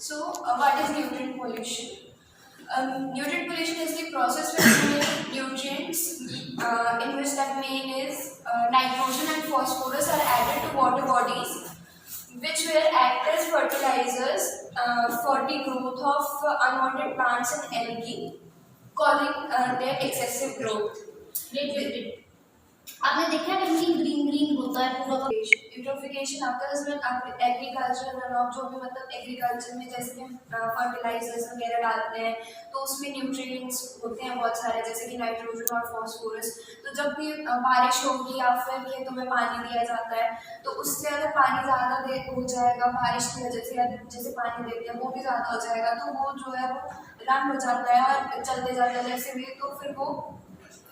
What is nutrient pollution? Nutrient pollution is the process where nutrients, in which that main is nitrogen and phosphorus, are added to water bodies, which will act as fertilizers for the growth of unwanted plants and algae, causing their excessive growth. आपने देखा है कहीं green green होता है पूरा eutrophication occurs when agriculture runoff, जो भी मतलब एग्रीकल्चर में जैसे कि फर्टिलाइजर्स वगैरह डालते हैं तो उसमें न्यूट्रिएंट्स होते हैं बहुत सारे, जैसे कि नाइट्रोजन और फॉस्फोरस। तो जब भी बारिश होगी या फिर खेतों में पानी दिया जाता है तो उससे अगर पानी ज़्यादा देर हो जाएगा बारिश की वजह से, या जैसे पानी देते हैं वो भी ज़्यादा हो जाएगा तो वो जो है वो रन हो जाता है और चलते जाता है जैसे भी, तो फिर वो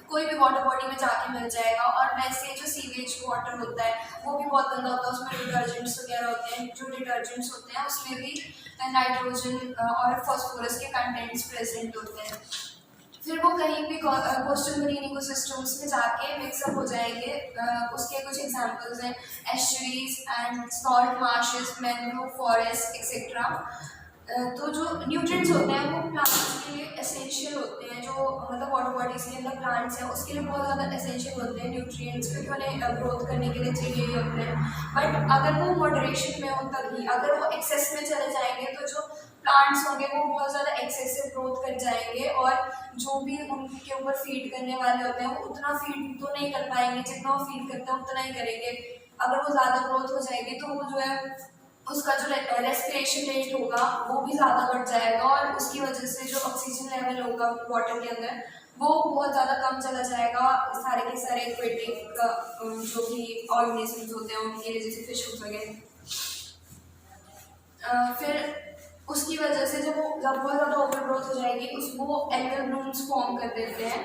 कोई भी वाटर बॉडी में जाके मिल जाएगा। और वैसे जो सीवेज वाटर होता है वो भी बहुत गंदा होता है, उसमें डिटर्जेंट्स वगैरह होते हैं, जो डिटर्जेंट्स होते हैं उसमें भी नाइट्रोजन और फॉस्फोरस के कंटेंट्स प्रेजेंट होते हैं। फिर वो कहीं भी कोस्टल मरीन इकोसिस्टम्स में जाके मिक्सअप हो जाएंगे। उसके कुछ एग्जांपल्स हैं estuaries and salt marches, mangrove forest etcetera. तो जो न्यूट्रिएंट्स होते हैं वो प्लांट्स के लिए एसेंशियल होते हैं, जो मतलब वाटर बॉडीज के अंदर प्लांट्स हैं उसके लिए बहुत ज़्यादा एसेंशियल होते हैं न्यूट्रिएंट्स, क्योंकि उन्हें ग्रोथ करने के लिए चाहिए ही होते हैं। बट अगर वो मॉडरेशन में हो तभी, अगर वो एक्सेस में चले जाएंगे तो जो प्लांट्स होंगे वो बहुत ज़्यादा एक्सेसिव ग्रोथ कर जाएंगे और जो भी उनके ऊपर फीड करने वाले होते हैं वो उतना फीड तो नहीं कर पाएंगे, जितना वो फीड करते हैं उतना ही करेंगे। अगर वो ज़्यादा ग्रोथ हो जाएगी तो वो जो है उसका जो रेस्पिरेशन रेट होगा वो भी ज़्यादा बढ़ जाएगा और उसकी वजह से जो ऑक्सीजन लेवल होगा वाटर के अंदर वो बहुत ज़्यादा कम चला जाएगा। सारे के सारे एक्वेटिक जो भी ऑर्गेनिजम्स होते हैं उनके लिए, जैसे फिश वगैरह, फिर उसकी वजह से जब बहुत ज़्यादा ओवर ग्रोथ हो जाएगी वो एल्गल ब्लूम्स फॉर्म कर देते हैं,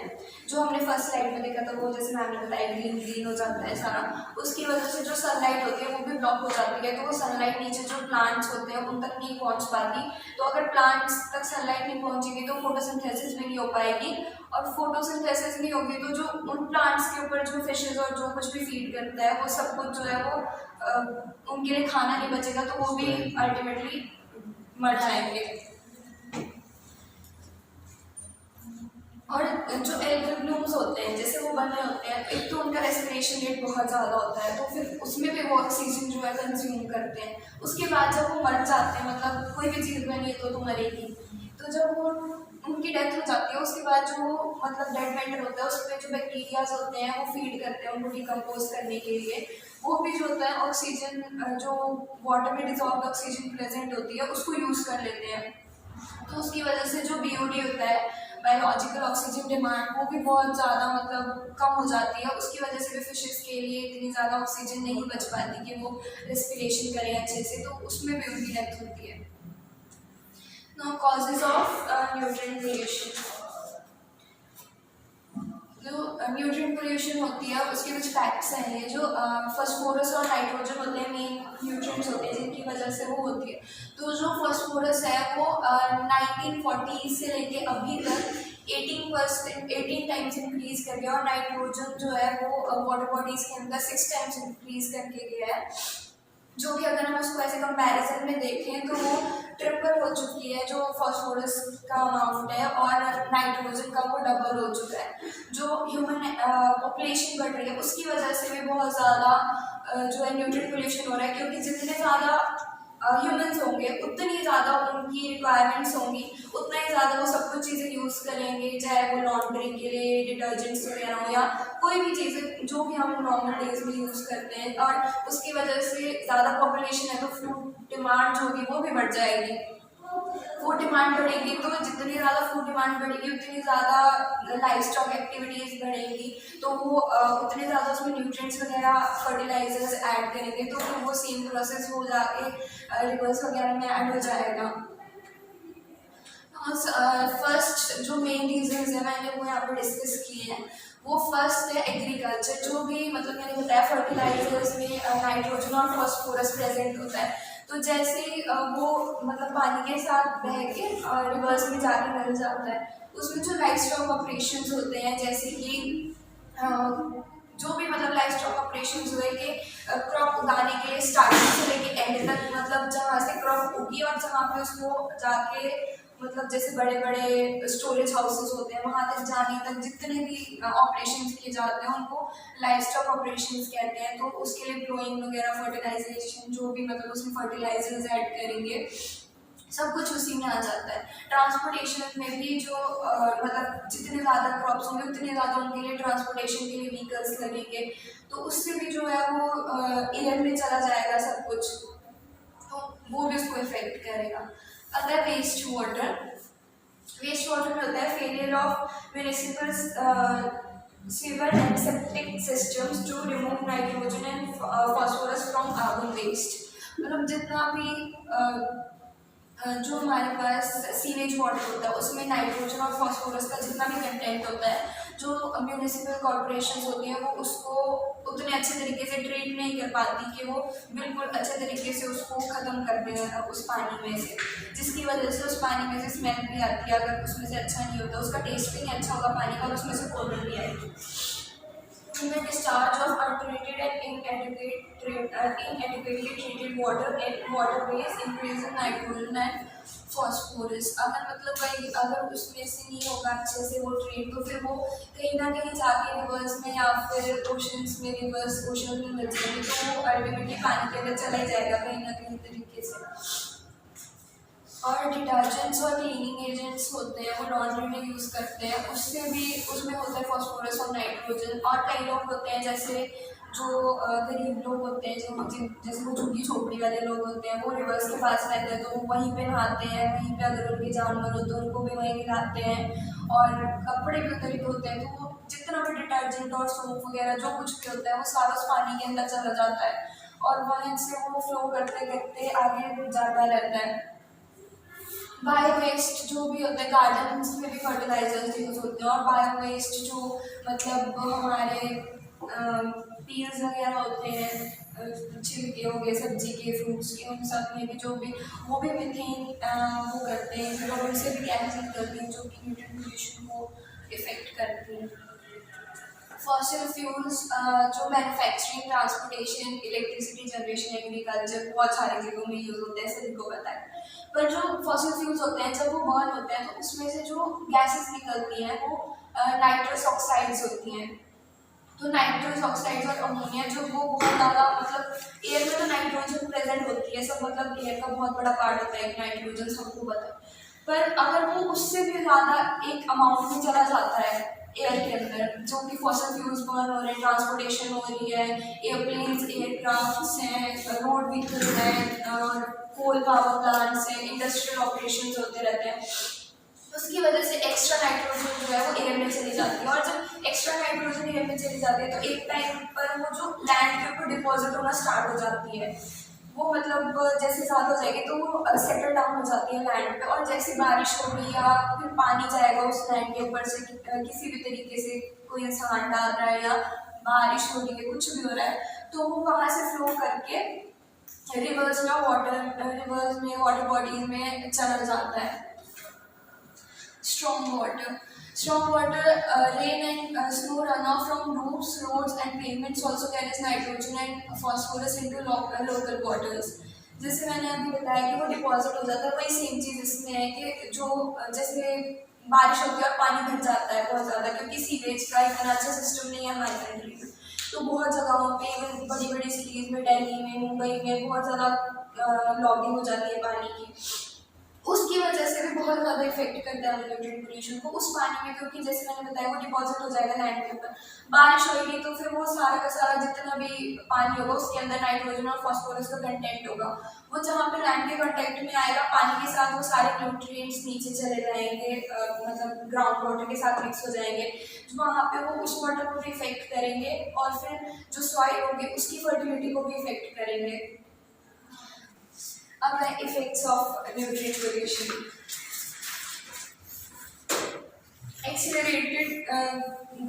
जो हमने फर्स्ट स्लाइड में देखा था वो, जैसे मैम ने बताया ग्रीन ग्रीन हो जाता है सारा। उसकी वजह से जो सनलाइट होती है वो भी ब्लॉक हो जाती है, तो वो सनलाइट नीचे जो प्लांट्स होते हैं उन तक नहीं पहुंच पाती। तो अगर प्लांट्स तक सनलाइट नहीं पहुंचेगी तो फोटोसिंथेसिस भी नहीं हो पाएगी, और फोटोसिंथेसिस नहीं होगी तो जो उन प्लांट्स के ऊपर जो फिशेज और जो कुछ भी फीड करता है वो सब कुछ जो है वो उनके लिए खाना नहीं बचेगा, तो वो भी अल्टीमेटली मर जाएंगे। और जो एल्गल ब्लूम्स होते हैं जैसे वो बने होते हैं, एक तो उनका रेस्पिरेशन रेट बहुत ज़्यादा होता है तो फिर उसमें भी वो ऑक्सीजन जो है कंज्यूम करते हैं। उसके बाद जब वो मर जाते हैं, मतलब कोई भी चीज़ बनी है तो मरेगी, तो जब वो उनकी डेथ हो जाती है उसके बाद जो मतलब डेड मैटर होता है उस पर जो बैक्टीरियाज होते हैं वो फीड करते हैं उनको डिकम्पोज करने के लिए। वो भी जो होता है ऑक्सीजन जो वाटर में डिजॉल्व ऑक्सीजन प्रेजेंट होती है उसको यूज़ कर लेते हैं। तो उसकी वजह से जो बीओडी होता है, बायोलॉजिकल ऑक्सीजन डिमांड, वो भी बहुत ज़्यादा मतलब कम हो जाती है। उसकी वजह से भी फिशेस के लिए इतनी ज़्यादा ऑक्सीजन नहीं बच पाती कि वो रेस्पिरेशन करें अच्छे से, तो उसमें भी उनकी डेथ होती है। Now causes of nutrient pollution. जो न्यूट्रिएंट पोल्यूशन होती है उसके कुछ फैक्ट्स हैं, ये जो फॉस्फोरस और नाइट्रोजन होते हैं मेन न्यूट्रिएंट्स होते हैं जिनकी वजह से वो होती है। तो जो फॉस्फोरस है वो 1940 से लेके अभी तक 18 टाइम्स इंक्रीज कर गया, और नाइट्रोजन जो है वो वाटर बॉडीज के अंदर 6 टाइम्स इंक्रीज करके गया है, जो कि अगर हम उसको ऐसे कंपैरिजन में देखें तो वो ट्रिपल हो चुकी है जो फॉस्फोरस का अमाउंट है, और नाइट्रोजन का वो डबल हो चुका है। जो ह्यूमन पॉपुलेशन बढ़ रही है उसकी वजह से भी बहुत ज़्यादा जो है न्यूट्रिएंट पोल्यूशन हो रहा है, क्योंकि जितने ज़्यादा ह्यूमन्स होंगे उतनी ज़्यादा उनकी रिक्वायरमेंट्स होंगी, उतना ही ज़्यादा वो सब कुछ चीज़ें यूज़ करेंगे, चाहे वो लॉन्ड्री के लिए डिटर्जेंट्स वगैरह हो या कोई भी चीज़ें जो भी हम नॉर्मल डेज में यूज़ करते हैं। और उसकी वजह से ज़्यादा पॉपुलेशन है तो फूड डिमांड जो होगी वो भी बढ़ जाएगी। फूड डिमांड बढ़ेगी तो जितनी ज़्यादा फूड डिमांड बढ़ेगी उतनी ज़्यादा लाइफ स्टॉक एक्टिविटीज़ बढ़ेंगी, तो वो उतने ज़्यादा उसमें न्यूट्रिएंट्स वगैरह फर्टिलाइजर्स ऐड करेंगे, तो फिर वो सेम प्रोसेस हो जाके रिवर्स वगैरह में ऐड हो जाएगा। फर्स्ट जो मेन रीजंस है मैंने वो यहाँ पर डिस्कस किए हैं। वो फर्स्ट है एग्रीकल्चर, जो भी मतलब मैंने बताया फर्टिलाइजर्स में नाइट्रोजन और फॉस्फोरस प्रेजेंट होता है, तो जैसे ही वो मतलब पानी के साथ बह के रिवर्स में जाके मिल जाता है, उसमें जो लाइफ स्टॉक ऑपरेशंस होते हैं जैसे कि जो भी मतलब लाइफ स्टॉक ऑपरेशन हुए कि क्रॉप उगाने के लिए स्टार्टिंग से लेके एंड तक, मतलब जहाँ से क्रॉप उगी और जहाँ पे उसको जाके मतलब जैसे बड़े बड़े स्टोरेज हाउसेस होते हैं वहाँ तक जाने तक जितने भी ऑपरेशंस किए जाते हैं उनको लाइफ स्टॉक ऑपरेशंस कहते हैं। तो उसके लिए ग्रोइंग वगैरह, फर्टिलाइजेशन, जो भी मतलब उसमें फर्टिलाइजर्स ऐड करेंगे, सब कुछ उसी में आ जाता है। ट्रांसपोर्टेशन में भी जो मतलब जितने ज़्यादा क्रॉप्स होंगे उतने ज़्यादा उनके लिए ट्रांसपोर्टेशन के लिए व्हीकल्स लगेंगे, तो उससे भी जो है वो एयर में चला जाएगा सब कुछ, तो वो भी उसको इफेक्ट करेगा। अगर वेस्ट वाटर में होता है failure of municipal sewer and septic systems to remove nitrogen and phosphorus from urban waste. मतलब जितना भी जो हमारे पास सीवेज वाटर होता है उसमें नाइट्रोजन और फॉस्फोरस का जितना भी कंटेंट होता है, जो म्यूनिसिपल कॉर्पोरेशन होती हैं वो उसको उतने अच्छे तरीके से ट्रीट नहीं कर पाती कि वो बिल्कुल अच्छे तरीके से उसको ख़त्म कर दें उस पानी में से, जिसकी वजह से उस पानी में से स्मेल भी आती है। अगर उसमें से अच्छा नहीं होता, उसका टेस्ट भी नहीं अच्छा होगा पानी का, और उसमें से कॉलोर भी आएगी। In the discharge of untreated and inadequately treated water and waterways increase in nitrogen and phosphorus। अगर मतलब भाई अगर उसमें से नहीं होगा अच्छे से वो ट्रीट, तो फिर वो कहीं ना कहीं जाके रिवर्स में या फिर ओशंस में, रिवर्स ओशन में मिल जाएगी, तो वो अल्टीमेटली पानी के अंदर चला ही जाएगा कहीं ना कहीं तरीके से। और डिटर्जेंट्स और क्लीनिंग एजेंट्स होते हैं वो लॉन्ड्री में यूज़ करते हैं, उससे भी उसमें होता है फॉस्फोरस और नाइट्रोजन। और कई लोग होते हैं जैसे जो गरीब लोग होते हैं, जो जैसे वो झुग्गी झोपड़ी वाले लोग होते हैं, वो रिवर्स के पास रहते हैं तो वो वहीं पे नहाते हैं, वहीं पे अगर उनके जानवर होते हैं उनको भी वहीं नहाते हैं, और कपड़े भी उधर ही धोते हैं। तो वो जितना भी डिटर्जेंट और सोप वगैरह जो कुछ भी होता है वो सारा उस पानी के अंदर चला जाता है, और वहीं से वो फ्लो करते करते आगे जाता रहता है। बायो वेस्ट जो भी होता है, गार्डन में भी फर्टिलाइजर्स यूज होते हैं, और बायो वेस्ट जो मतलब हमारे पील्स वगैरह होते हैं, छिलके हो गए सब्जी के, फ्रूट्स के, उन सब में भी जो भी वो भी मीथेन वो करते हैं, और उनसे भी गैसेस करती हैं जो कि न्यूट्रिशन को इफेक्ट करती हैं। फॉसिल फ्यूल्स जो manufacturing, transportation, electricity generation, agriculture, बहुत सारी जगहों में यूज़ होते हैं, सभी को पता है। पर जो फॉसिल फ्यूल्स होते हैं जब वो बर्न होते हैं तो उसमें से जो गैसेस निकलती हैं वो नाइट्रस ऑक्साइड्स होती हैं। तो नाइट्रस ऑक्साइड्स और अमोनिया जो वो बहुत ज़्यादा मतलब एयर में तो नाइट्रोजन प्रेजेंट होती है, सब मतलब एयर का बहुत बड़ा पार्ट होता है नाइट्रोजन, सबको पता है। पर अगर वो उससे भी ज़्यादा एक अमाउंट में चला जाता है एयर के अंदर, जो कि फॉसिल फ्यूल्स बर्न हो रहे हैं, ट्रांसपोर्टेशन हो रही है, एयरप्लेन्स, एयरक्राफ्ट्स हैं, रोड व्हीकल्स हैं, और कोल पावर प्लांट्स हैं, इंडस्ट्रियल ऑपरेशंस होते रहते हैं, उसकी वजह से एक्स्ट्रा नाइट्रोजन जो है वो एयर में चली जाती है। और जब एक्स्ट्रा नाइट्रोजन एयर में चली जाती है तो एक टाइम पर वो जो लैंड के ऊपर डिपॉजिट होना स्टार्ट हो जाती है, वो मतलब जैसे ज़्यादा हो जाएगी तो वो सेटल डाउन हो जाती है लैंड पे, और जैसे बारिश होगी या फिर पानी जाएगा उस लैंड के ऊपर से किसी भी तरीके से, कोई इंसान डाल रहा है या बारिश हो रही है, कुछ भी हो रहा है, तो वो वहाँ से फ्लो करके रिवर्स में वाटर बॉडीज में चला जाता है। Storm water, rain and snow runoff from roofs, roads and pavements also carries nitrogen and phosphorus into local waters। जैसे मैंने अभी बताया कि वो डिपॉजिट हो जाता है, वही सेम चीज़ इसमें है कि जो जैसे बारिश होती है और पानी भर जाता है बहुत ज़्यादा, क्योंकि सीवेज का इतना अच्छा सिस्टम नहीं है हमारी कंट्री में, तो बहुत जगहों पे इवन बड़ी बड़ी सिटीज़ में, दिल्ली में, मुंबई में बहुत ज़्यादा लॉगिंग हो जाती है पानी की, उसकी वजह से भी बहुत ज़्यादा इफेक्ट करता है न्यूट्रिएंट पोल्यूशन को उस पानी में, क्योंकि जैसे मैंने बताया वो डिपॉजिट हो जाएगा लैंड के ऊपर, बारिश होगी तो फिर वो सारा का सारा जितना भी पानी होगा उसके अंदर नाइट्रोजन और फॉस्फोरस का कंटेंट होगा, वो जहाँ पे लैंड के कॉन्टेक्ट में आएगा पानी के साथ वो सारे न्यूट्रिएंट्स नीचे चले जाएंगे, मतलब ग्राउंड वाटर के साथ मिक्स हो जाएंगे, जो वहाँ पे वो उस वाटर को भी इफेक्ट करेंगे, और फिर जो सॉइल होगी उसकी फर्टिलिटी को भी इफेक्ट करेंगे। अब है effects of nutrient pollution. Accelerated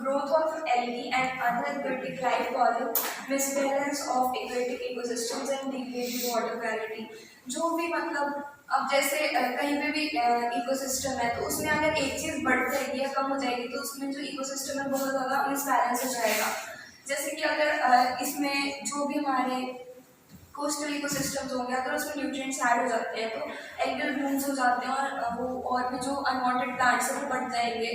growth of algae and other aquatic life causes misbalance of aquatic ecosystems and degraded water quality। जो भी मतलब अब जैसे कहीं पे भी इकोसिस्टम है तो उसमें अगर एक चीज़ बढ़ जाएगी या कम हो जाएगी तो उसमें जो इकोसिस्टम है बहुत ज़्यादा मिसबैलेंस हो जाएगा। जैसे कि अगर इसमें जो भी हमारे कोस्टल इकोसिस्टम्स होंगे, अगर उसमें न्यूट्रिएंट्स ऐड हो जाते हैं तो एल्गल ब्लूम्स हो जाते हैं और वो और भी जो अनवांटेड प्लांट्स हैं वो बढ़ जाएंगे,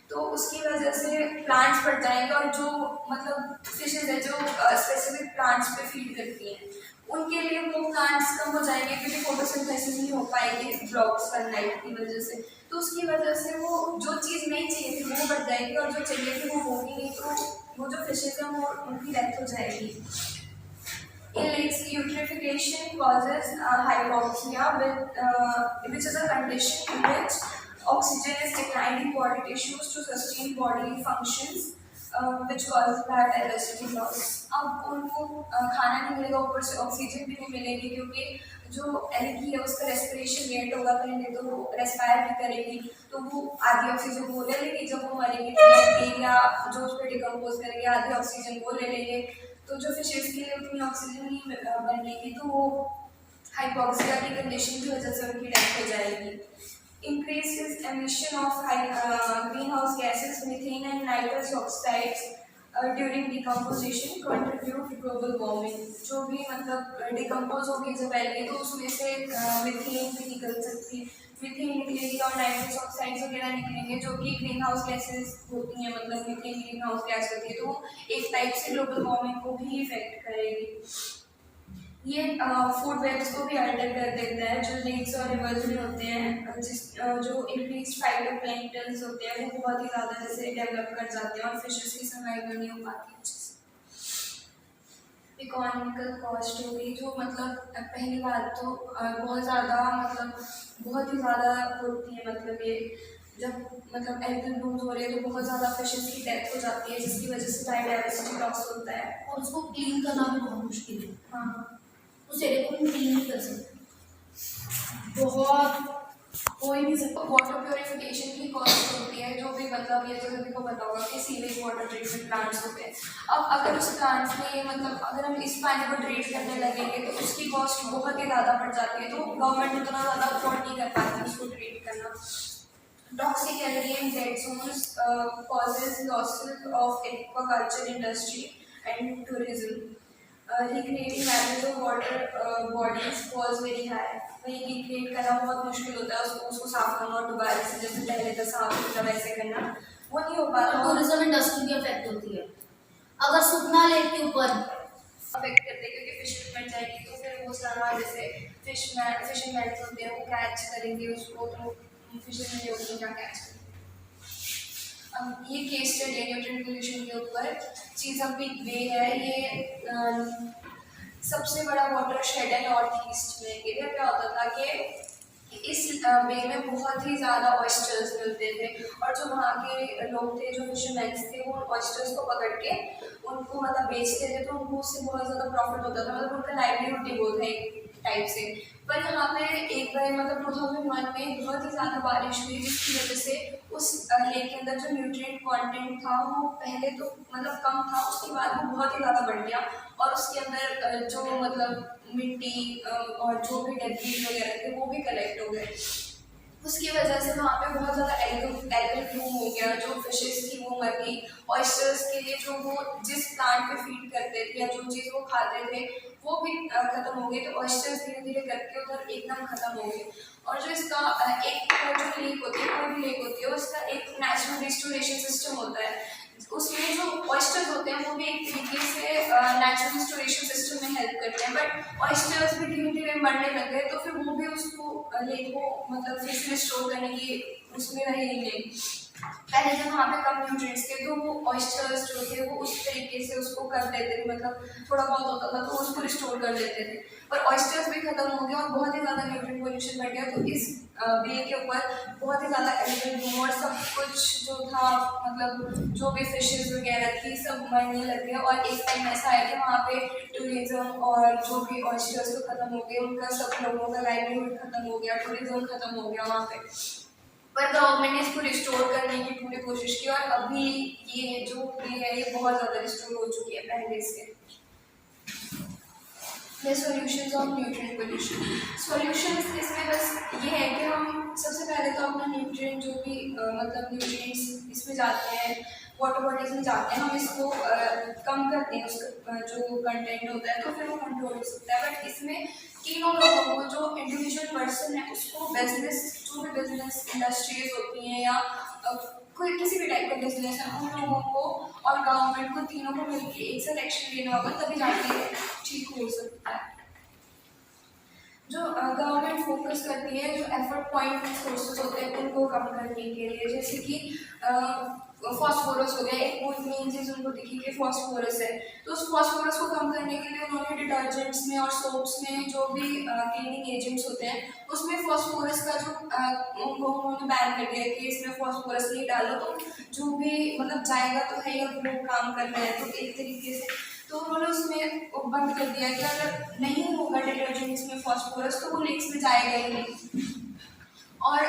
तो उसकी वजह से प्लांट्स बढ़ जाएंगे और जो मतलब फिशेज है जो स्पेसिफिक प्लांट्स पे फीड करती हैं उनके लिए वो प्लांट्स कम हो जाएंगे क्योंकि फोटोसिंथेसिस नहीं हो पाएगी ब्लॉक सनलाइट की वजह से, तो उसकी वजह से वो जो चीज़ नहीं चाहिए थी वो बढ़ जाएगी और जो चाहिए थी वो होगी नहीं, तो वो जो फिशेज हैं वो उनकी डेथ हो जाएगी। In its eutrophication causes hypoxia, which is a condition in which oxygen is declined in body tissues to sustain bodily functions, which causes biodiversity loss. अब उनको खाना नहीं मिलेगा, ऊपर से ऑक्सीजन भी नहीं मिलेगी क्योंकि जो एल्गी है उसका रेस्पिरेशन रेट होगा, पहले तो वो रेस्पायर भी करेगी तो वो आधी ऑक्सीजन वो ले लेगी, जब वो मरेगी तो मरेगी या जो उस पर डिकम्पोज करेंगे आधी ऑक्सीजन वो ले लेंगे, तो जो फिशेज के लिए उतनी ऑक्सीजन नहीं बनेगी तो वो हाइपोक्सिया की कंडीशन की वजह से उनकी डेथ हो जाएगी। Increases emission of greenhouse gases, methane and nitrous oxides during decomposition contribute to global warming। जो भी मतलब डिकम्पोज होगी जब एल्गी तो उसमें से मीथेन भी निकल सकती है, मीथेन निकलेगी और नाइट्रस ऑक्साइड्स वगैरह निकलेंगे जो कि ग्रीन हाउस गैसेज होती हैं, मतलब मीथेन ग्रीन हाउस गैस होती है तो एक टाइप से ग्लोबल वार्मिंग को भी इफेक्ट करेगी। ये फूड वेब्स को भी अल्टर कर देता है, जो लेक्स और रिवर्स में होते हैं जो इंक्रीज फाइटोप्लैंक्टन्स होते हैं वो बहुत ही ज़्यादा जैसे डेवलप कर जाते हैं और फिशेस की सर्वाइवल नहीं हो पाती अच्छे से। इकोनॉमिकल कॉस्ट हो गई, जो मतलब पहली बात तो बहुत ज़्यादा मतलब बहुत ही ज़्यादा होती है, मतलब ये जब मतलब एल्गल ब्लूम्स हो रही है तो बहुत ज़्यादा फिशेस की डेथ हो जाती है जिसकी वजह से बायोडाइवर्सिटी लॉस होता है और उसको क्लीन करना भी बहुत मुश्किल है। हाँ, उस एरिया को क्लीन नहीं कर सकते, बहुत कोई भी सकता। वाटर प्योरिफिकेशन की कॉस्ट होती है, जो भी मतलब ये तो सभी को पता होगा कि सीवेज वाटर ट्रीटमेंट प्लांट्स होते हैं। अब अगर उस प्लांट में मतलब अगर हम इस पानी को ट्रीट करने लगेंगे तो उसकी कॉस्ट बहुत ही ज़्यादा बढ़ जाती है, तो गवर्नमेंट इतना ज़्यादा अफोर्ड नहीं कर पाती उसको ट्रीट करना। Toxic algae in dead zones causes losses of aquaculture industry and tourism. Recreating values of water bodies was very high। वही रिक्रिएट करना बहुत मुश्किल होता है, उसको साफ करना और दोबारा से जैसे पहले का साफ सुथरा वैसे करना वो नहीं हो पाता। टूरिज्म इंडस्ट्री भी अफेक्ट होती है अगर सुखना लेक के ऊपर अफेक्ट करते हैं क्योंकि फिश मर जाएगी तो फिर वो सारा जैसे फिशिंग नेट्स होते हैं वो कैच करेंगे उसको, तो फिशिंग नहीं होगी क्या कैच करेंगे। अब ये केस स्टडी है न्यूट्रिएंट पोल्यूशन के ऊपर। चीज़ापीक बे है, ये सबसे बड़ा वाटर शेड है नॉर्थ ईस्ट में। इधर क्या होता था कि इस बे में बहुत ही ज़्यादा ऑयस्टर्स मिलते थे और जो वहाँ के लोग थे जो फिशरमैन थे वो ऑयस्टर्स को पकड़ के उनको मतलब बेचते थे, तो उनको उससे बहुत ज़्यादा प्रॉफिट होता था, मतलब उनका लाइवलीहुड ही वो था एक टाइप से। पर यहाँ पे एक बार मतलब 2001 में बहुत ही ज़्यादा बारिश हुई जिसकी वजह से उस लेक के अंदर जो न्यूट्रिएंट कंटेंट था वो पहले तो मतलब कम था, उसके बाद वो बहुत ही ज़्यादा बढ़ गया और उसके अंदर जो मतलब मिट्टी और जो भी डेब्रीज वगैरह थे वो भी कलेक्ट हो गए। उसकी वजह से वहाँ पे बहुत ज़्यादा एल्गल ब्लूम हो गया, जो फिशेस थी वो मर गई। ऑयस्टर्स के लिए जो वो जिस प्लांट पे फीड करते थे या जो चीज़ वो खाते थे वो भी खत्म हो गई, तो ऑयस्टर्स धीरे धीरे करके उधर एकदम खत्म हो गए। और जो इसका एक जो लेक होती है कोई भी लेक होती है उसका एक नेचुरल रिस्टोरेशन सिस्टम होता है, उसमें जो ऑयस्टर्स होते हैं वो भी एक तरीके से नेचुरल रिस्टोरेशन सिस्टम में हेल्प करते हैं, बट ऑयस्टर्स भी धीरे धीरे मरने लग गए तो फिर वो भी उसको लेक को मतलब फिर से रिस्टोर करने की उसमें रहे ही नहीं। पहले जब वहाँ पे कम न्यूट्रिएंट्स थे तो वो ऑयस्टर्स जो थे वो उस तरीके से उसको कर देते थे, मतलब थोड़ा बहुत होता था तो उसको रिस्टोर कर देते थे, पर ऑयस्टर्स भी खत्म हो गए और बहुत ही ज़्यादा न्यूट्रिएंट पोल्यूशन बढ़ गया। तो इस बे के ऊपर बहुत ही ज़्यादा एल्गल और सब कुछ जो था मतलब जो भी फिशेज वगैरह थी सब मरने लग गए और एक टाइम ऐसा आया कि वहाँ पे टूरिज्म और जो भी ऑयस्टर्स तो खत्म हो गए, उनका सब लोगों का लाइवलीहुड खत्म हो गया, टूरिज्म खत्म हो गया वहाँ पे। पर गवर्नमेंट ने इसको रिस्टोर करने की पूरी कोशिश की और अभी ये जो बे है ये बहुत ज़्यादा रिस्टोर हो चुकी है पहले से। The solutions of nutrient pollution। Solutions इसमें बस ये है कि हम सबसे पहले तो अपना न्यूट्रिएंट जो भी मतलब न्यूट्रिएंट्स इसमें जाते हैं वाटर बॉडीज में में जाते हैं हम इसको कम करते हैं उसका जो कंटेंट होता है, तो फिर वो कंट्रोल हो सकता है। बट इसमें तीनों लोगों को, जो इंडिविजुअल पर्सन है उसको, बिजनेस, जो भी बिजनेस इंडस्ट्रीज होती हैं या कोई किसी भी टाइप का बिजनेस है, उन लोगों को और गवर्नमेंट को, तीनों को मिलकर एक साथ एक्शन लेना होगा, तभी जाके ठीक हो सकता है। जो गवर्नमेंट फोकस करती है, जो एफर्ट पॉइंट सोर्सेज होते हैं उनको कम करने के लिए, जैसे कि फॉस्फोरस हो गया, एक बहुत मेन चीज़ उनको दिखी कि फॉस्फोरस है, तो उस फॉस्फोरस को कम करने के लिए उन्होंने डिटर्जेंट्स में और सोप्स में जो भी क्लीनिंग एजेंट्स होते हैं उसमें फॉस्फोरस का जो उनको उन्होंने बैन कर दिया कि इसमें फॉस्फोरस नहीं डालो, तो जो भी मतलब जाएगा तो है ही, अब लोग काम कर रहे हैं तो एक तरीके से, तो उन्होंने उसमें बंद कर दिया कि अगर नहीं होगा डिटर्जेंट्स में फॉस्फोरस तो वो लिक्स में जाएगा ही नहीं। और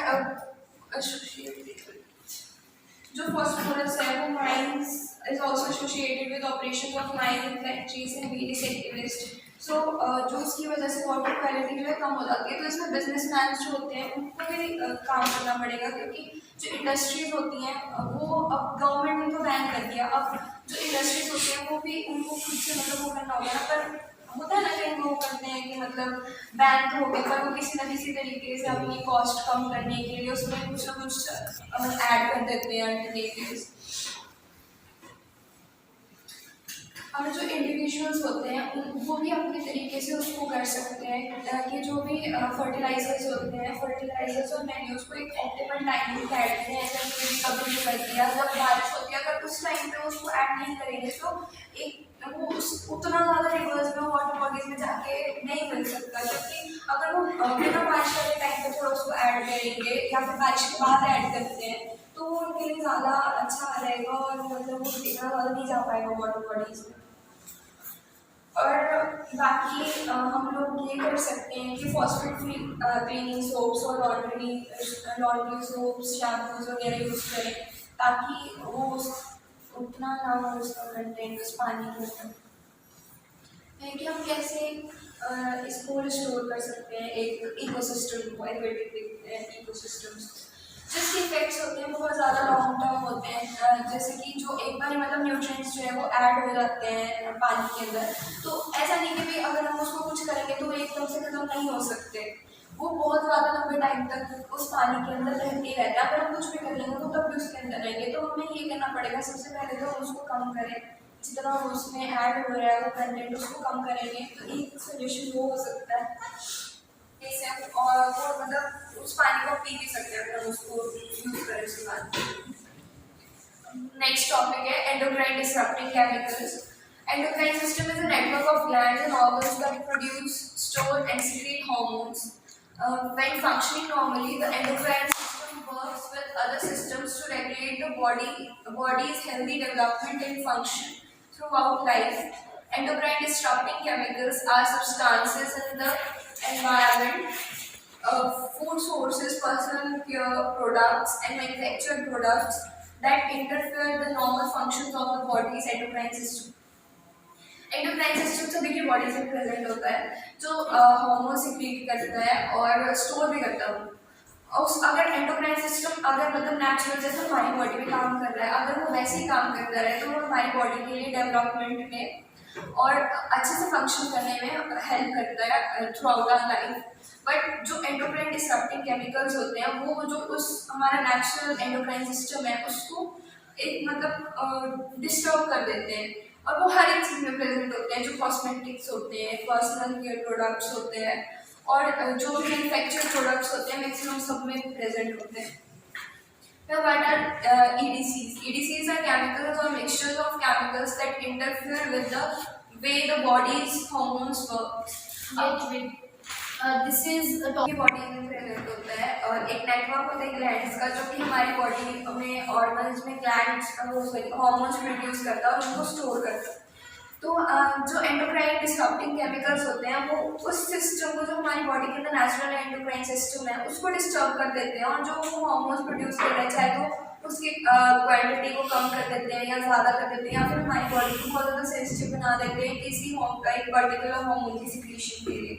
जो फॉस्फोरस है वो mines is also associated with operation of mine in factories and various activist, so जो उसकी वजह से वाटर क्वालिटी जो है कम हो जाती है। तो इसमें बिजनेसमैन जो होते हैं उनको भी काम करना पड़ेगा, क्योंकि जो इंडस्ट्रीज होती हैं वो अब गवर्नमेंट ने तो बैन कर दिया, अब जो इंडस्ट्रीज होती हैं वो भी उनको खुद से मतलब वो करना होगा ना, पर होता है ना कहीं वो करते हैं कि मतलब बैन तो हो गया पर वो किसी न किसी तरीके से अपनी कॉस्ट कम करने के लिए उसमें कुछ ना कुछ ऐड कर देते हैं अल्टरनेटिव्स। और जो इंडिविजुअल्स होते हैं वो भी अपने तरीके से उसको कर सकते हैं कि जो भी फर्टिलाइजर्स होते हैं, फर्टिलाइजर्स और मैन्यूर्स को एक ऑप्टिमल टाइम पे बैठते हैं, जैसे कि कभी भी कर दिया, जब बारिश होती है अगर उस टाइम पे उसको ऐड नहीं करेंगे तो एक वो उतना ज़्यादा रिवर्स में वाटर बॉडीज में जाके नहीं मिल सकता, जबकि अगर वो बिना बारिश वाले टाइम पे थोड़ा उसको ऐड करेंगे या फिर बारिश के बाद ऐड करते हैं तो वो उनके लिए ज़्यादा अच्छा रहेगा और मतलब वो इतना ज़्यादा नहीं जा पाएगा वाटर बॉडीज में। और बाकी हम लोग ये कर सकते हैं कि फॉस्फेट फ्री क्लीनिंग सोप्स और लॉन्ड्री सोप्स, शैम्पूज वगैरह यूज़ करें, ताकि वो उतना ना हो उसका कंटेंट उस पानी के अंदर है। कि हम कैसे इसको रिस्टोर कर सकते हैं एक इकोसिस्टम को, एक्वेटिक इकोसिस्टम्स, जिसके इफेक्ट्स होते हैं बहुत ज़्यादा लॉन्ग टर्म होते हैं, जैसे कि जो एक बार मतलब न्यूट्रिएंट्स जो है वो ऐड हो जाते हैं पानी के अंदर, तो ऐसा नहीं कि भाई अगर हम उसको कुछ करेंगे तो वो एकदम से खत्म नहीं हो सकते, वो बहुत ज़्यादा लंबे टाइम तक उस पानी के अंदर रहते रहता है। अगर हम कुछ भी कर लेंगे तो तब भी उसके अंदर रहेंगे, तो हमें ये करना पड़ेगा सबसे पहले तो हम उसको कम करें, जितना उसमें ऐड हो रहा है वो कंटेंट उसको कम करेंगे तो एक सोल्यूशन वो हो सकता है। जैसे और वो मतलब उस पानी को पी भी सकते हैं अगर हम उसको यूज करें उसके बाद। नेक्स्ट टॉपिक है endocrine disrupting chemicals. Endocrine system is a network of glands and organs that produce, store, and secrete hormones. When functioning normally, the endocrine system works with other systems to regulate the body's healthy development and function throughout life. Endocrine disrupting chemicals are substances in the environment, food sources, personal care products, and manufactured products that interfere with the normal functions of the body's endocrine system. Endocrine system सभी की body में present होता है, जो hormone secrete करता है और store भी करता है। और अगर एंडोक्राइन सिस्टम अगर मतलब नेचुरल जैसे हमारी बॉडी में काम कर रहा है, अगर वो वैसे ही काम करता रहे तो वो हमारी बॉडी के लिए डेवलपमेंट में और अच्छे से फंक्शन करने में हेल्प करता है throughout our life. But जो एंडोक्राइन डिसरप्टिंग केमिकल्स होते हैं वो जो उस हमारा नेचुरल एंडोक्राइन सिस्टम है उसको एक मतलब डिस्टर्ब कर देते हैं, और वो हर एक चीज़ में प्रेजेंट होते हैं, जो कॉस्मेटिक्स होते हैं, पर्सनल केयर प्रोडक्ट्स होते हैं और जो भी मैन्युफैक्चर्ड प्रोडक्ट्स होते हैं मैक्सिमम सब में प्रेजेंट होते हैं। Now what are EDCs? EDCs are chemicals or mixtures of chemicals that interfere with the way the body's hormones work. This is a topic. Body में प्रेजेंट होता है और एक नेटवर्क होता है ग्लैंड्स का, जो कि हमारी बॉडी में ऑर्गन्स में ग्लैंड्स हार्मोन्स प्रोड्यूस करता है और उनको स्टोर करता है। तो जो एंडोक्राइन डिस्टर्बिंग केमिकल्स होते हैं वो उस सिस्टम को, जो हमारी बॉडी के अंदर नेचुरल एंडोक्राइन सिस्टम है, उसको डिस्टर्ब कर देते हैं और जो वो हार्मोन्स प्रोड्यूस कर रहे हैं चाहे तो उसकी क्वांटिटी को कम कर देते हैं या ज़्यादा कर देते हैं या फिर हमारी बॉडी को बहुत ज़्यादा सेंसिटिव बना देते हैं किसी एक पर्टिकुलर हार्मोन की सिक्रीशन के लिए।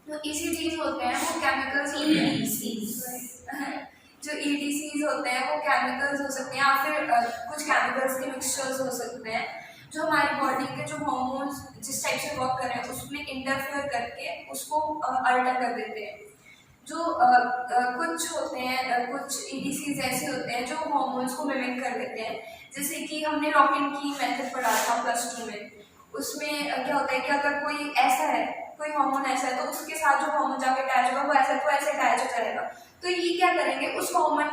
तो इसी चीज़ होते हैं वो केमिकल्स होते हैं जो EDCs होते हैं वो केमिकल्स हो सकते हैं या फिर कुछ केमिकल्स के मिक्सचर्स हो सकते हैं जो हमारी बॉडी के जो हार्मोन्स जिस टाइप से वर्क कर रहे हैं उसमें इंटरफेयर करके उसको अल्टर कर देते हैं। जो कुछ होते हैं कुछ EDCs ऐसे होते हैं जो हार्मोन्स को मिमिक कर देते हैं, जैसे कि हमने लॉक-इन की मेथड पढ़ा था +2 में। उसमें क्या होता है कि अगर कोई ऐसा है, कोई हार्मोन ऐसा है तो उसके साथ जो हार्मोन जाके अटैच होगा वो ऐसा तो ऐसे अटैच हो जाएगा। तो ये क्या करेंगे उस हार्मोन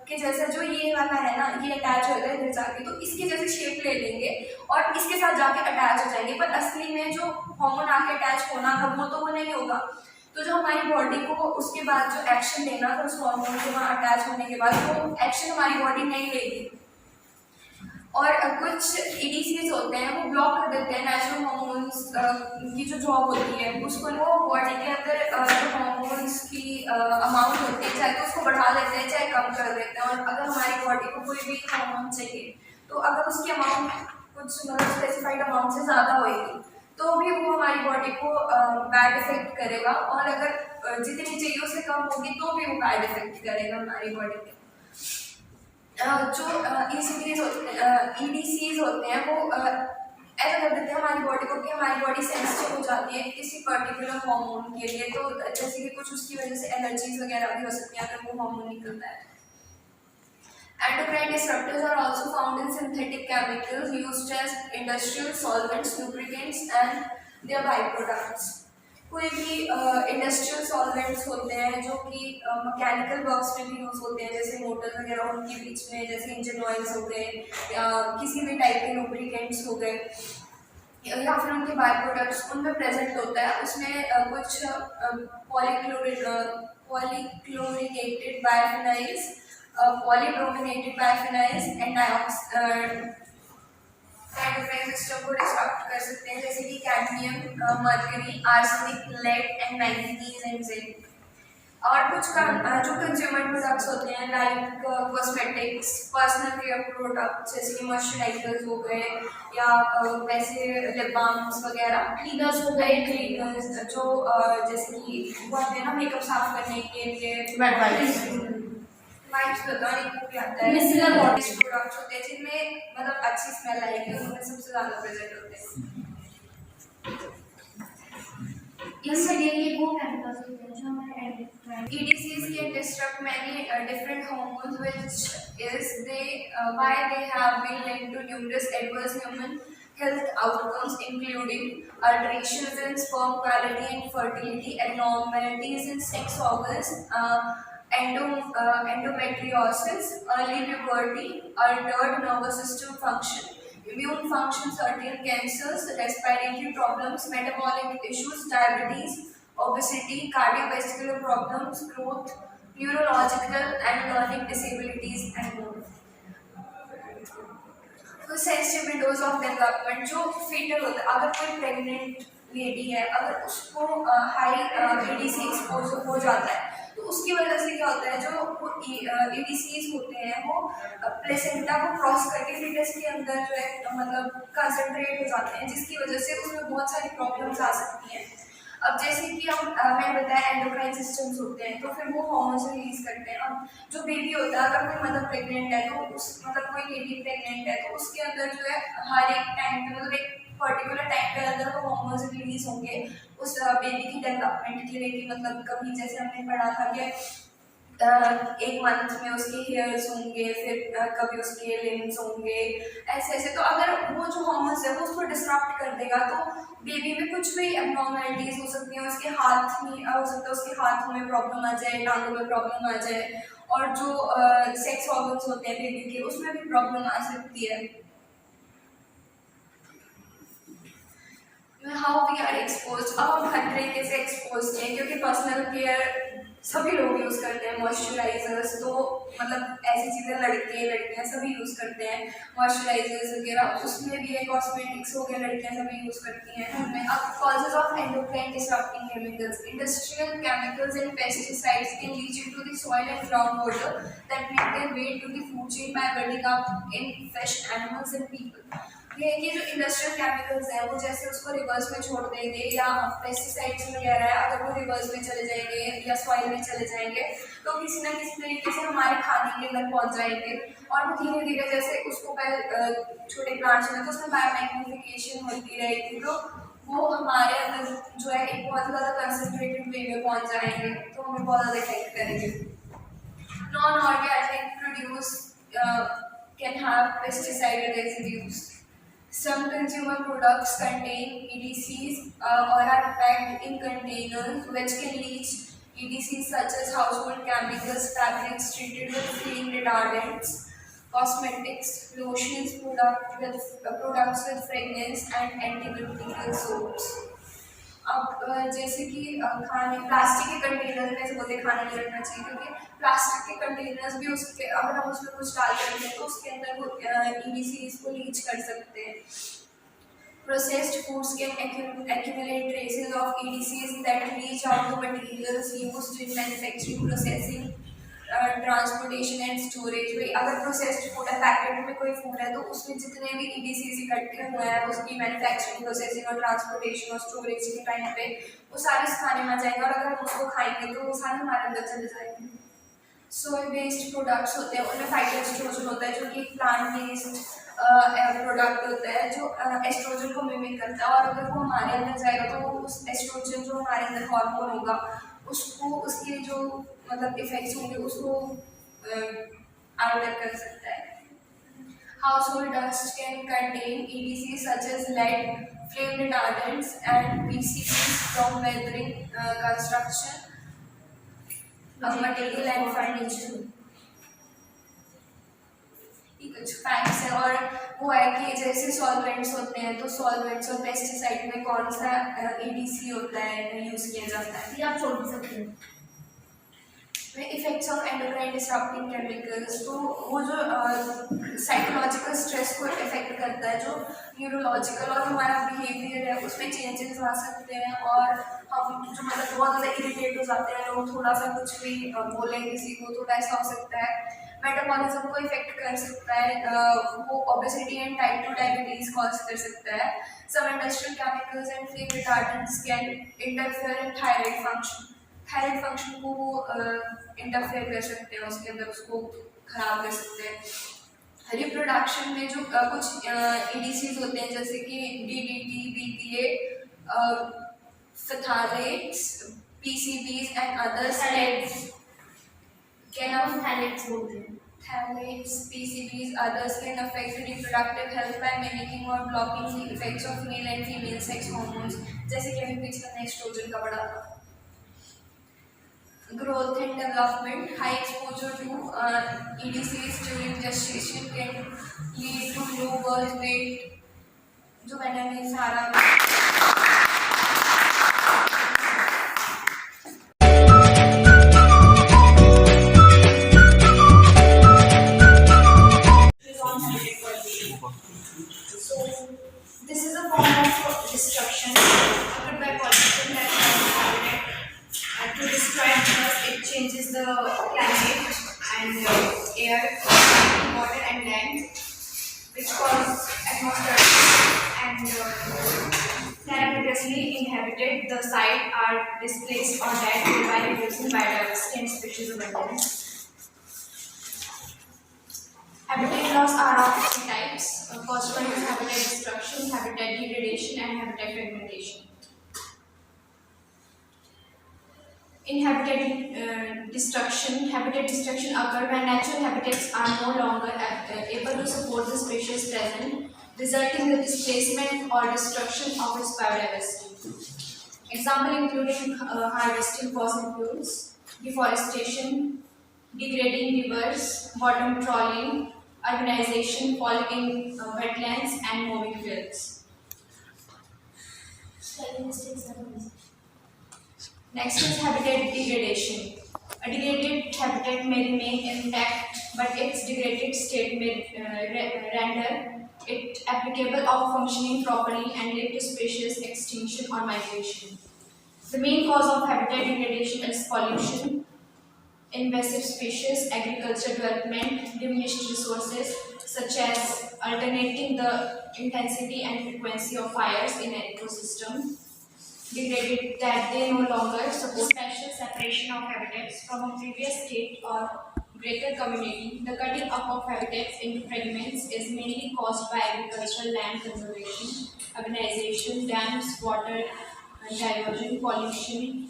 के जैसा जो ये वाला है ना ये अटैच होगा इधर जाके, तो इसके जैसे शेप ले लेंगे और इसके साथ जाके अटैच हो जाएंगे, पर असली में जो हार्मोन आके अटैच होना था वो तो वो नहीं होगा। तो जो हमारी बॉडी को उसके बाद जो एक्शन लेना था उस हार्मोन के वहाँ अटैच होने के बाद वो एक्शन हमारी बॉडी नहीं लेगी। और कुछ EDCs होते हैं वो ब्लॉक कर देते हैं नेचुरल हार्मोन्स की जो जॉब होती है उसको, वो बॉडी के अंदर जो हार्मोन्स की अमाउंट होती है चाहे तो उसको बढ़ा देते हैं चाहे कम कर देते हैं। और अगर हमारी बॉडी को कोई भी हार्मोन चाहिए तो अगर उसकी अमाउंट कुछ मतलब स्पेसिफाइड अमाउंट से ज़्यादा होगी तो भी वो हमारी बॉडी को बैड इफेक्ट करेगा, और अगर जितनी चाहिए उससे कम होगी तो भी वो बैड इफेक्ट करेगा हमारी बॉडी पे। जो EDCs होते हैं वो ऐसा कर देते हैं हमारी बॉडी को कि हमारी बॉडी सेंसिटिव हो जाती है किसी पर्टिकुलर हार्मोन के लिए, तो जैसे कि कुछ उसकी वजह से एलर्जीज वगैरह भी हो सकती हैं अगर वो हार्मोन निकलता है। Endocrine disruptors are also found in synthetic chemicals used as industrial solvents, lubricants and their byproducts. कोई भी इंडस्ट्रियल सॉल्वेंट्स होते हैं जो कि मैकेनिकल वर्क्स में भी यूज होते हैं, जैसे मोटर वगैरह उनके बीच में जैसे इंजन ऑयल्स हो गए या किसी भी टाइप के लुब्रिकेंट्स हो गए या फिर उनके बाय प्रोडक्ट्स उनमें प्रेजेंट होता है। उसमें कुछ polychlorinated biphenyls, polybrominated biphenyls and endocrine system को डिस्टर्ब कर सकते हैं, जैसे कि cadmium, mercury, arsenic, lead and manganese and zinc. और कुछ जो कंज्यूमर प्रोडक्ट्स होते हैं like cosmetics, personal care products जैसे कि मॉइस्चराइजर्स हो गए या वैसे लिप बाम्स वगैरह, क्लीनर्स हो गए, क्लीनर्स जो जैसे कि वो आते हैं ना मेकअप साफ करने के लिए, वाइप्स पता नहीं वो क्या आता है, मिसलर बॉडी प्रोडक्ट्स होते हैं जिनमें मतलब अच्छी स्मेल आएगी उनमें सबसे ज़्यादा प्रेजेंट होते हैं। इसलिए ये वो केमिकल्स होते हैं जो हमारे endocrine EDCs can disrupt many different hormones, which is why they have been linked to numerous adverse human health outcomes, including alterations in sperm quality and fertility, abnormalities in sex organs, endometriosis, early puberty, altered nervous system function, immune function, certain cancers, respiratory problems, metabolic issues, diabetes, obesity, cardiovascular problems, growth, neurological and learning disabilities and more. तो sensitive Windows of development जो fetal होता है, अगर कोई pregnant lady है अगर उसको high EDC expose हो जाता है तो उसकी वजह से क्या होता है जो EDCs होते हैं वो प्लेसेंटा को क्रॉस करके फीटस के अंदर जो है मतलब कंसंट्रेट हो जाते हैं, जिसकी वजह से उसमें बहुत सारी प्रॉब्लम्स आ सकती हैं। अब जैसे कि हम मैंने बताया एंडोक्राइन सिस्टम्स होते हैं तो फिर वो हार्मोन्स रिलीज करते हैं। अब जो बेबी होता है अगर कोई मदर प्रेग्नेंट है तो उस मतलब कोई लेडी प्रेग्नेंट है तो उसके अंदर जो है हर एक टाइम पे मतलब एक पर्टिकुलर टाइम पे अंदर वो हार्मोन्स रिलीज होंगे उस बेबी की डेवलपमेंट के लिए, कि मतलब कभी जैसे हमने पढ़ा था कि एक मंथ में उसके हेयर्स होंगे, फिर कभी उसके लिम्स होंगे, ऐसे ऐसे। तो अगर वो जो हार्मोन्स है वो उसको डिस्टर्ब कर देगा तो बेबी में कुछ भी एबनॉर्मलिटीज हो सकती हैं, उसके हाथ में हो सकता है उसके हाथों में प्रॉब्लम आ जाए, टांगों में प्रॉब्लम आ जाए, और जो सेक्स ऑर्गन्स होते हैं बेबी के उसमें भी प्रॉब्लम आ सकती है। हाउ वी आर एक्सपोज, अब हम हर तरीके से एक्सपोज हैं क्योंकि पर्सनल केयर सभी लोग यूज़ करते हैं, मॉइस्चराइजर्स तो मतलब ऐसी चीज़ें लड़के लड़कियां सभी यूज़ करते हैं, मॉइस्चराइजर्स वगैरह उसमें भी है, कॉस्मेटिक्स हो गया लड़कियां सभी यूज़ करती हैं उनमें। अब causes of endocrine disrupting chemicals, industrial chemicals and pesticides can leach into the soil and ground water that make their way to the food chain by building up in fish, animals and people. ये है कि जो industrial chemicals हैं वो जैसे उसको reverse में छोड़ देंगे, या पेस्टिसाइड्स वगैरह है अगर वो रिवर्स में चले जाएंगे या सॉइल में चले जाएंगे तो किसी ना किसी तरीके से हमारे खाने के अंदर पहुंच जाएंगे। और वो धीरे धीरे जैसे उसको पहले छोटे प्लांट्स में तो उसमें बायोमैग्निफिकेशन होती रहेगी, तो वो हमारे अंदर जो है एक बहुत ज़्यादा कंसनट्रेटेड वे में पहुंच जाएंगे, तो हमें बहुत ज़्यादा इफेक्ट करेंगे। Non organic produce can have pesticide residues. Some consumer products contain EDCs or are packed in containers which can leach EDCs such as household chemicals, fabrics treated with flame retardants, cosmetics, lotions, products with fragrance and antibacterial soaps. अब जैसे कि खाने plastic के container में से बोलते खाना नहीं रखना चाहिए, क्योंकि प्लास्टिक के कंटेनर्स भी उसके अगर हम उसमें कुछ डाल करते हैं तो उसके अंदर वो EDCs को लीच कर सकते हैं। Processed foods can accumulate traces of EDCs that leach out the materials used in manufacturing, processing, transportation and storage. भाई अगर प्रोसेस्ड फूड है, पैकेट में कोई फूड है, तो उसमें जितने भी EDCs इकट्ठे हुए हैं उसकी मैन्युफैक्चरिंग, प्रोसेसिंग और ट्रांसपोर्टेशन और स्टोरेज के टाइम पे वो सारे खाने में आ जाएंगे, और अगर हम उसको खाएंगे तो वो सारे हमारे अंदर चले जाएंगे। सोय बेस्ड प्रोडक्ट्स होते हैं उनमें फाइटोएस्ट्रोजन होता है जो कि प्लांट बेस्ड प्रोडक्ट होता है जो एस्ट्रोजन को मिमिक करता है, और अगर वो हमारे अंदर जाएगा तो वो उस एस्ट्रोजन जो हमारे अंदर हार्मोन होगा उसको उसके जो मतलब इफेक्ट्स होंगे उसको अल्टर कर सकता है। Household dust can contain EDCs such as lead, flame retardants, and PCBs from weathering, construction, material and furniture। ये कुछ फैक्ट्स है। और वो है कि जैसे सॉल्वेंट्स होते हैं तो सॉल्वेंट्स और पेस्टिसाइड में कौन सा EDC होता है यूज किया जाता है, ये आप छोड़ भी सकते हैं। Effects of endocrine disrupting chemicals, तो वो जो साइकोलॉजिकल स्ट्रेस को इफेक्ट करता है, जो न्यूरोलॉजिकल और हमारा बिहेवियर है उसमें चेंजेस आ सकते हैं, और हम जो मतलब बहुत ज़्यादा इरिटेट हो जाते हैं लोग, थोड़ा सा कुछ भी बोलें किसी को तो ऐसा हो सकता है। मेटाबॉलिज्म को इफेक्ट कर सकता है, वो obesity and type 2 diabetes cause कर सकता है। Some industrial chemicals and flame retardants can interfere in thyroid function, thyroid function को इंटरफेयर कर सकते हैं, उसके अंदर उसको खराब कर सकते हैं। रिप्रोडक्शन में जो कुछ EDCs होते हैं जैसे कि DDT, BPA, phthalates, PCBs and others phthalates, PCBs, others can affect reproductive health by mimicking or blocking the effects of male and female sex hormones, जैसे कि अभी पिछले में एस्ट्रोजन का बड़ा था। Growth and development, high exposure to EDCs during gestation can lead to low birth weight, जो मैंने अभी सारा This is a form of destruction occurred by pollution that habitat to destroy because it changes the climate and air, water and land, which cause atmospheric and previously inhabited the site are displaced or died thereby reducing biodiversity and species abundance. Habitat loss are of three types, caused by habitat destruction, habitat degradation and habitat fragmentation. In habitat destruction occurs when natural habitats are no longer able to support the species present, resulting in the displacement or destruction of its biodiversity. Example including harvesting fossil fuels, deforestation, degrading rivers, bottom trawling, urbanization, falling wetlands, and moving fields. Next is habitat degradation. A degraded habitat may remain intact, but its degraded state may render it applicable of functioning properly and lead to species extinction or migration. The main cause of habitat degradation is pollution, invasive species, agriculture development, diminished resources, such as alternating the intensity and frequency of fires in an ecosystem, degraded that they no longer support special separation of habitats from a previous state or greater community. The cutting up of habitats into fragments is mainly caused by agricultural land conservation, urbanization, dams, water diversion, pollution,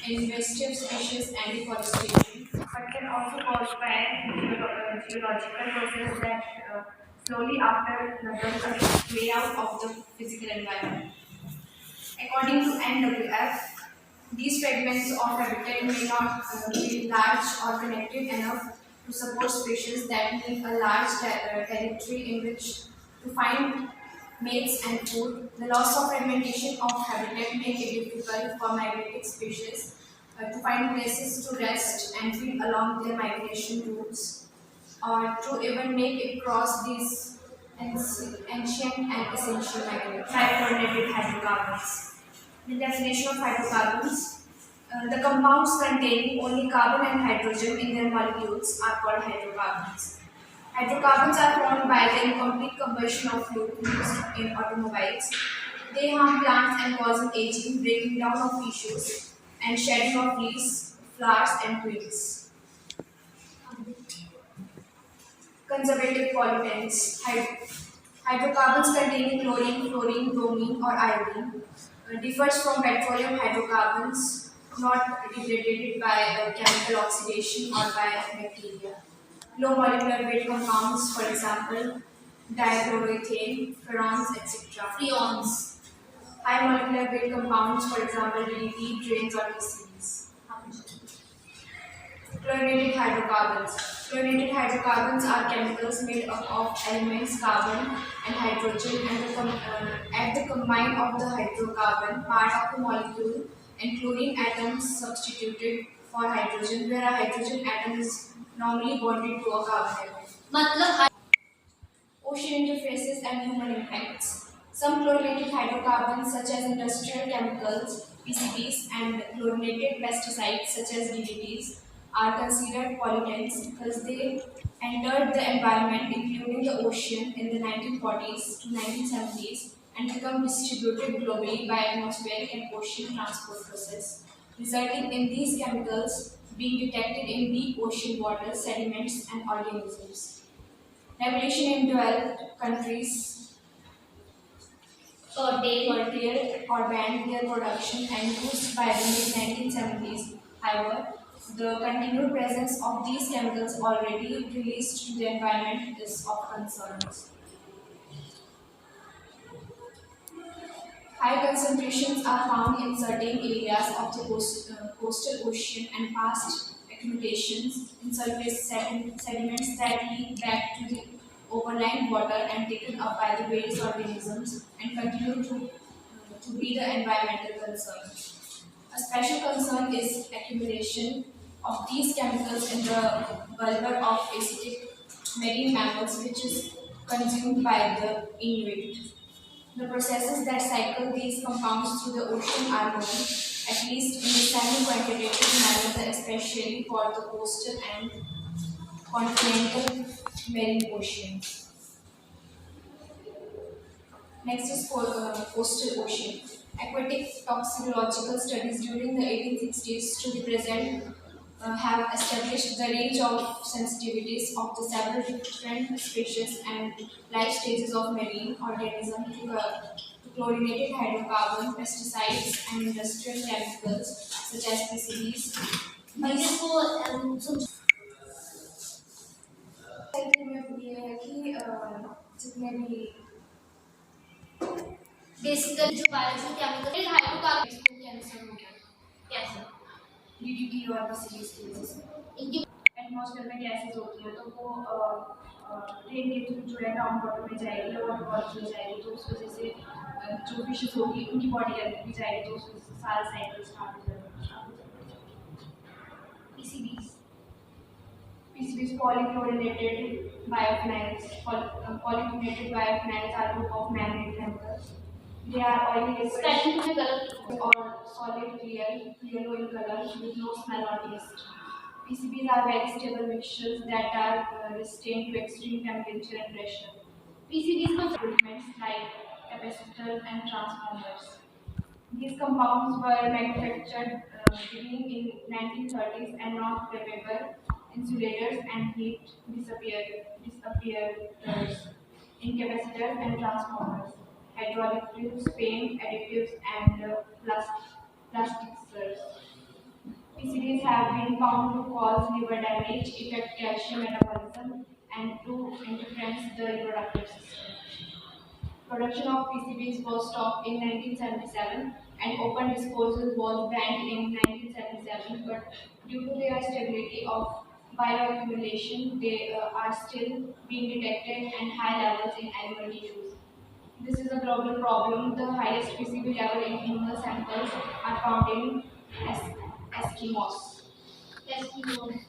invasive species, and deforestation, but can also caused by geological process that slowly after the layout of the physical environment. According to NWF, these fragments of habitat may not be large or connected enough to support species that need a large territory in which to find mates and food. The loss of fragmentation of habitat make it difficult for migratory species to find places to rest and feed along their migration routes, or to even make it cross these ancient and essential trifluorinated hydrocarbons. The definition of hydrocarbons: the compounds containing only carbon and hydrogen in their molecules are called hydrocarbons. Hydrocarbons are formed by the incomplete combustion of fuel used in automobiles. They harm plants and cause aging, breaking down of tissues, and shedding of leaves, flowers, and twigs. Conservative pollutants. Hydrocarbons containing chlorine, fluorine, bromine, or iodine differs from petroleum hydrocarbons not degraded by chemical oxidation or by bacteria. Low molecular weight compounds, for example, dichloroethane, furangs, etc. Freons. High molecular weight compounds, for example, DDT, drains, or PCBs. Fluorinated hydrocarbons. Fluorinated hydrocarbons are chemicals made up of elements carbon and hydrogen at the combine of the hydrocarbon part of the molecule and chlorine atoms substituted for hydrogen, where a hydrogen atom is normally bonded to a carbon atom. मतलब Ocean interfaces and human impacts. Some chlorinated hydrocarbons, such as industrial chemicals, PCBs, and chlorinated pesticides, such as DDTs, are considered pollutants because they entered the environment, including the ocean, in the 1940s to 1970s and become distributed globally by atmospheric and ocean transport process, resulting in these chemicals being detected in deep ocean water, sediments, and organisms. Regulation in developed countries curtailed or banned their production and use by the mid-1970s. However, the continued presence of these chemicals already released to the environment is of concern. High concentrations are found in certain areas of the coastal ocean and past accumulations in surface sediments that leak back to the overlying water and taken up by the various organisms and continue to be the environmental concern. A special concern is accumulation of these chemicals in the blubber of acidic marine mammals, which is consumed by the Inuit. The processes that cycle these compounds through the ocean are known, at least in the semi-quantitative manner, especially for the coastal and continental marine oceans. Next is coastal ocean. Aquatic toxicological studies during the 1860s to the present have established the range of sensitivities of the several different species and life stages of marine organisms to chlorinated hydrocarbon, pesticides, and industrial chemicals such as PCBs. मेरे को cycle में ये है कि जितने भी basically जो biological chemical hydrocarbon इसको कैंसर हो गया कैसे DDT और PCBs की वजह से इनकी एटमॉस्फेयर में गैसेज होती है तो वो रेन के थ्रू जो है ग्राउंड वाटर में जाएगी और वाटर में जाएगी, तो उस वजह से जो फिशेस होगी उनकी बॉडी के अंदर भी जाएगी, तो उस वजह से सारा साइकिल स्टार्ट हो जाएगा. PCBs polychlorinated biophenyl's. Polychlorinated biophenyl's are group of man-made chemicals. They are oily liquids spelling में गलत or solid clear, yellow in color with no smell or taste. PCBs are very stable mixtures that are restrained to extreme temperature and pressure. PCBs were equipments like capacitors and transformers. These compounds were manufactured beginning in 1930s and not flammable insulators and heat disappearers in capacitors and transformers, hydraulic fluids, paint additives, and plasticers. PCBs have been found to cause liver damage, affect calcium metabolism, and to interfere the reproductive system. Production of PCBs was stopped in 1977 and open disposal was banned in 1977, but due to their stability of bioaccumulation, they are still being detected and high levels in animal tissues. This is a global problem. The highest PCB level in animal samples are found in Eskimos. Eskimos.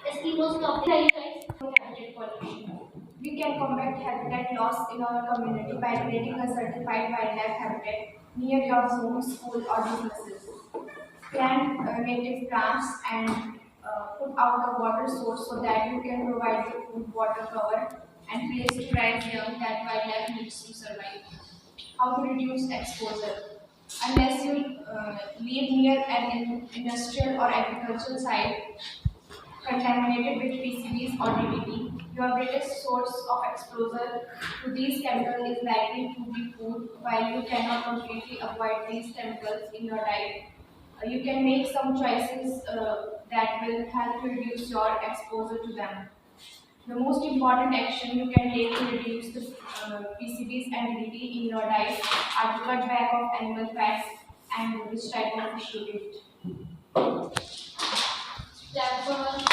Eskimos topic are you guys? Habitat pollution. We can combat habitat loss in our community by creating a certified wildlife habitat near your home, school, or businesses. Plant native plants and put out a water source so that you can provide the food, water, cover, and place to raise young that wildlife needs to survive. How to reduce exposure? Unless you live near an industrial or agricultural site, contaminated with PCBs or DDT, your greatest source of exposure to these chemicals is likely to be food. While you cannot completely avoid these chemicals in your diet, you can make some choices that will help you reduce your exposure to them. The most important action you can take to reduce the PCBs and DDT in your diet are to cut back of animal fats and which type of fish you eat. That was